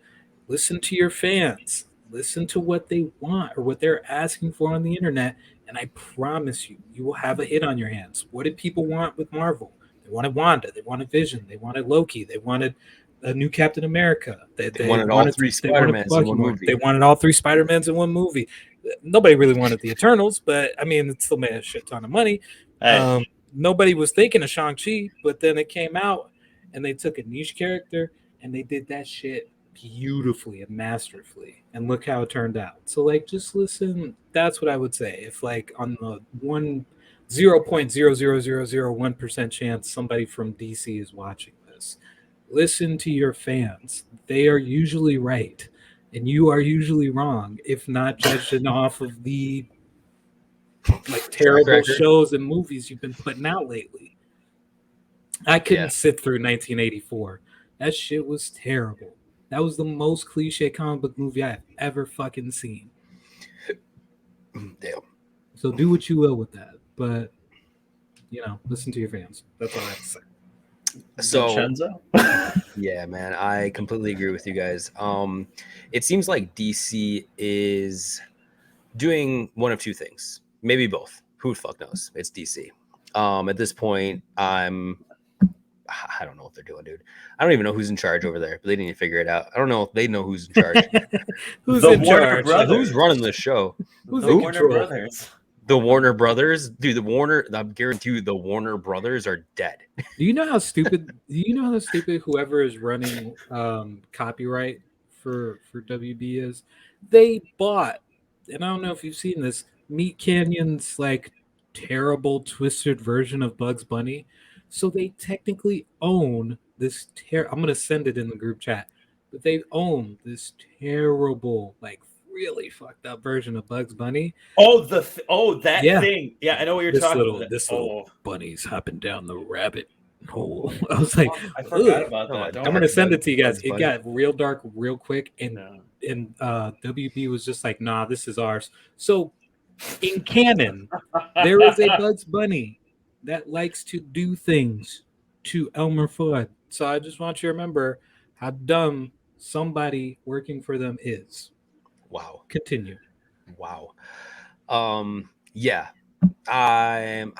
Listen to your fans. Listen to what they want or what they're asking for on the internet, and I promise you, you will have a hit on your hands. What did people want with Marvel? They wanted Wanda. They wanted Vision. They wanted Loki. They wanted a new Captain America. They wanted all three Spider-Mans in one movie. They wanted all three Spider-Mans in one movie. Nobody really wanted the Eternals, but I mean, it still made a shit ton of money. Hey. Nobody was thinking of Shang-Chi, but then it came out and they took a niche character and they did that shit beautifully and masterfully. And look how it turned out. So, like, just listen. That's what I would say. If, like, on the 0.00001% chance somebody from DC is watching this, listen to your fans. They are usually right, and you are usually wrong, if not judging off of the like terrible shows and movies you've been putting out lately. I couldn't sit through 1984. That shit was terrible. That was the most cliche comic book movie I've ever fucking seen. Damn. So do what you will with that, but listen to your fans. That's all I have to say. So yeah, man, I completely agree with you guys. It seems like DC is doing one of two things, maybe both. Who the fuck knows? It's DC. At this point, I don't know what they're doing, dude. I don't even know who's in charge over there, but they didn't even figure it out. I don't know if they know who's in charge. Who's in charge? Who's running this show? Who's the Warner Brothers? The Warner Brothers, dude. I guarantee you, the Warner Brothers are dead. Do you know how stupid? Whoever is running copyright for WB is? They bought, and I don't know if you've seen this, Meat Canyon's like terrible twisted version of Bugs Bunny. So they technically own this. I'm gonna send it in the group chat, but they own this terrible, like really fucked up version of Bugs Bunny. That thing. Yeah, I know what you're talking about. This little bunny's hopping down the rabbit hole. I was like, I forgot about that. I'm gonna send it to you guys. It got real dark real quick, and WB was just like, nah, this is ours. So in canon, there is a Bugs Bunny that likes to do things to Elmer Fudd. So I just want you to remember how dumb somebody working for them is. Wow. Continue. Wow. Yeah. I'm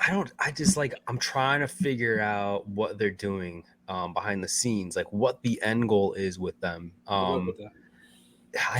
trying to figure out what they're doing behind the scenes, like what the end goal is with them. I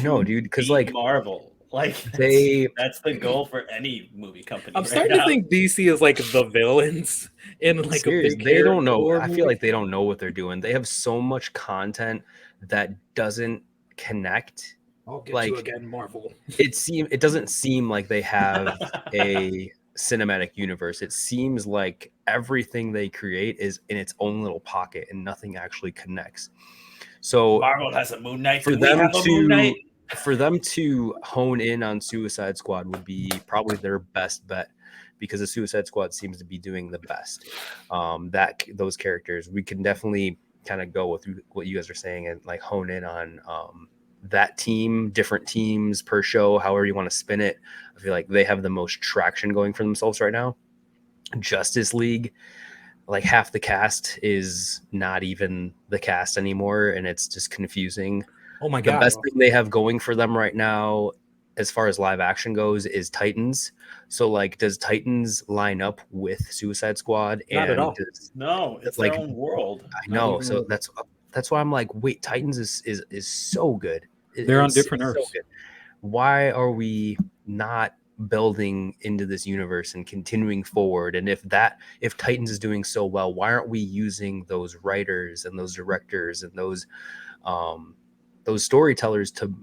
know, dude, because like Marvel. Like that's the goal for any movie company. I'm starting to think DC is like the villains in like Seriously, they don't know. I feel like they don't know what they're doing. They have so much content that doesn't connect. I'll get you again, Marvel. It doesn't seem like they have a cinematic universe. It seems like everything they create is in its own little pocket and nothing actually connects. So Marvel has a Moon Knight. For them to hone in on Suicide Squad would be probably their best bet, because the Suicide Squad seems to be doing the best. Those characters, we can definitely kind of go with what you guys are saying and like hone in on that team, different teams per show, however you want to spin it. I feel like they have the most traction going for themselves right now. Justice League, like half the cast is not even the cast anymore, and it's just confusing. Oh my God. The best thing they have going for them right now as far as live action goes is Titans. So like, does Titans line up with Suicide Squad? Not at all. No, it's like, their own world. I Not know. even So little. that's why I'm like, wait, Titans is so good. They're on different so Earths. good. Why are we not building into this universe and continuing forward? And if Titans is doing so well, why aren't we using those writers and those directors and those storytellers to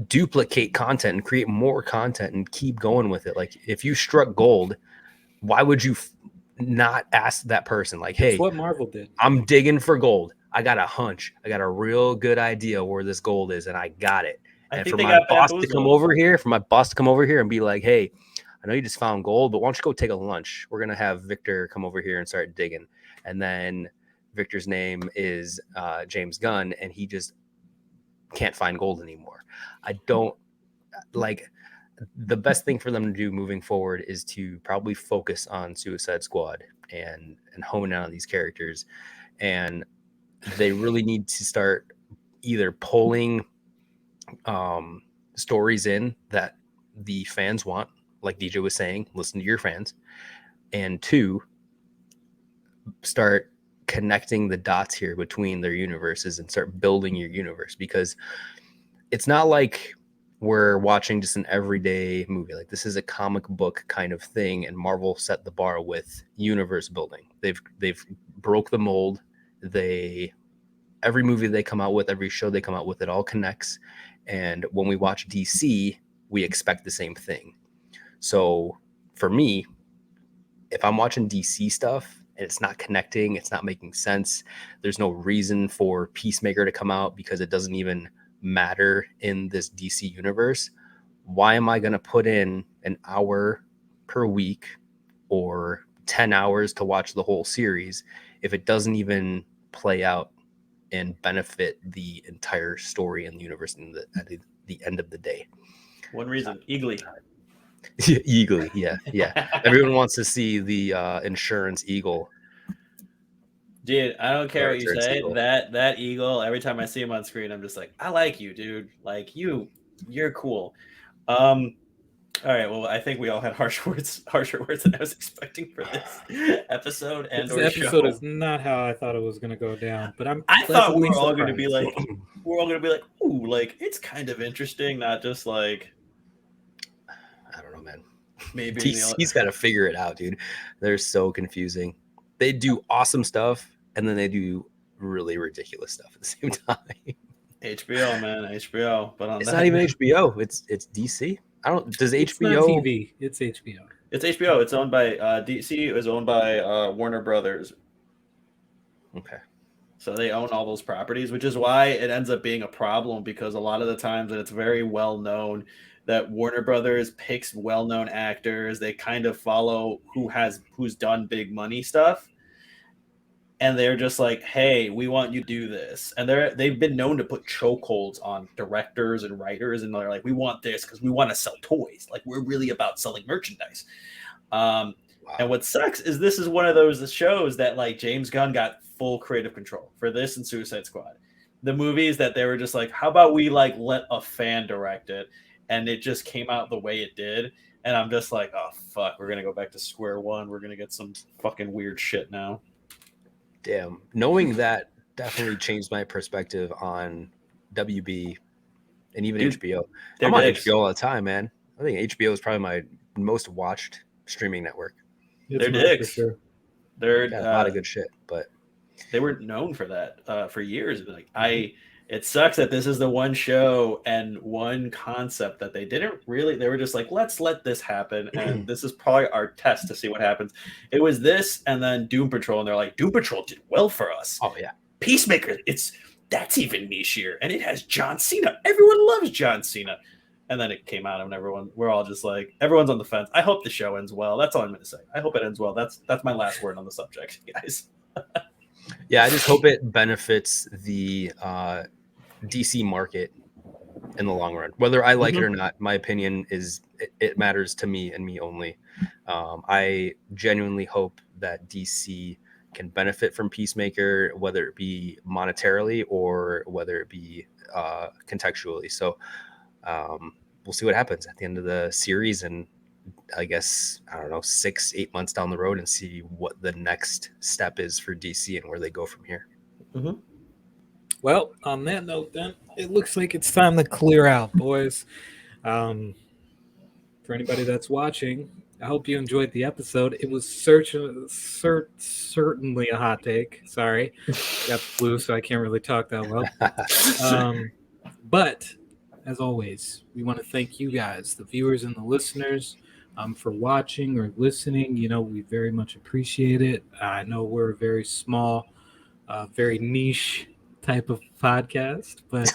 duplicate content and create more content and keep going with it? Like, if you struck gold, why would you not ask that person, like, hey, It's what Marvel did. I'm digging for gold. I got a hunch. I got a real good idea where this gold is, and I got it. And for my boss to come over here, and be like, hey, I know you just found gold, but why don't you go take a lunch? We're gonna have Victor come over here and start digging. And then Victor's name is James Gunn, and he just can't find gold anymore. I don't like. The best thing for them to do moving forward is to probably focus on Suicide Squad and hone in on these characters. And they really need to start either pulling stories in that the fans want, like DJ was saying, listen to your fans, and 2, start connecting the dots here between their universes and start building your universe, because it's not like we're watching just an everyday movie. Like, this is a comic book kind of thing, and Marvel set the bar with universe building. They've broke the mold. Every movie they come out with, every show they come out with, it all connects. And when we watch DC, we expect the same thing. So for me, if I'm watching DC stuff and it's not connecting, it's not making sense, there's no reason for Peacemaker to come out because it doesn't even matter in this DC universe, why am I going to put in an hour per week or 10 hours to watch the whole series if it doesn't even play out and benefit the entire story and the universe at the end of the day? One reason, Eagly. Eagly, yeah. Everyone wants to see the insurance eagle. Dude, I don't care what you say. Eagle. That eagle, every time I see him on screen, I'm just like, I like you, dude. Like, you're cool. All right, well, I think we all had harsher words than I was expecting for this episode. And this episode is not how I thought it was going to go down, but I thought we were all going to be like, ooh, like, it's kind of interesting, not just like, I don't know, man. Maybe he's got to figure it out, dude. They're so confusing. They do awesome stuff, and then they do really ridiculous stuff at the same time. HBO, man, HBO. But it's not even HBO. It's DC. I don't. Does it's HBO? Not TV. It's HBO. It's HBO. It's owned by DC. Is owned by Warner Brothers. Okay. So they own all those properties, which is why it ends up being a problem, because a lot of the times that it's very well known that Warner Brothers picks well-known actors. They kind of follow who's done big money stuff. And they're just like, hey, we want you to do this. And they've been known to put chokeholds on directors and writers. And they're like, we want this because we want to sell toys. Like, we're really about selling merchandise. Wow. And what sucks is this is one of those shows that, like, James Gunn got full creative control for this and Suicide Squad. The movies that they were just like, how about we, like, let a fan direct it? And it just came out the way it did. And I'm just like, oh, fuck, we're going to go back to square one. We're going to get some fucking weird shit now. Damn. Knowing that definitely changed my perspective on WB and even HBO. I'm on HBO all the time, man. I think HBO is probably my most watched streaming network. They're dicks. For sure. They're got a lot of good shit, but they were known for that for years. Like, it sucks that this is the one show and one concept that they didn't really. They were just like, let's let this happen, and this is probably our test to see what happens. It was this, and then Doom Patrol, and they're like, Doom Patrol did well for us. Oh yeah, Peacemaker, that's even nichier, and it has John Cena. Everyone loves John Cena, and then it came out, and we're all just like, everyone's on the fence. I hope the show ends well. That's all I'm going to say. I hope it ends well. That's my last word on the subject, guys. Yeah, I just hope it benefits the DC market in the long run. Whether I like it or not, my opinion is it matters to me and me only. I genuinely hope that DC can benefit from Peacemaker, whether it be monetarily or whether it be contextually. So we'll see what happens at the end of the series, and I guess, I don't know, 6-8 months down the road, and see what the next step is for DC and where they go from here. Mm-hmm. Well, on that note, then, it looks like it's time to clear out, boys. For anybody that's watching, I hope you enjoyed the episode. It was certainly a hot take. Sorry. Got the flu, so I can't really talk that well. But, as always, we want to thank you guys, the viewers and the listeners, for watching or listening. You know, we very much appreciate it. I know we're a very small, very niche type of podcast, but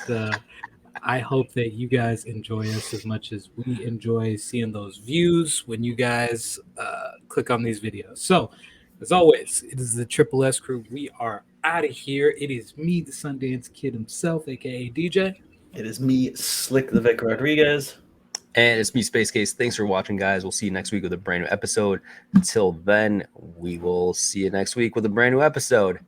I hope that you guys enjoy us as much as we enjoy seeing those views when you guys click on these videos. So, as always, it is the Triple S crew. We are out of here. It is me, the Sundance Kid himself, aka DJ. It is me, Slick the Vic Rodriguez. And it's me, Space Case. Thanks for watching, guys. We'll see you next week with a brand new episode. Until then, we will see you next week with a brand new episode.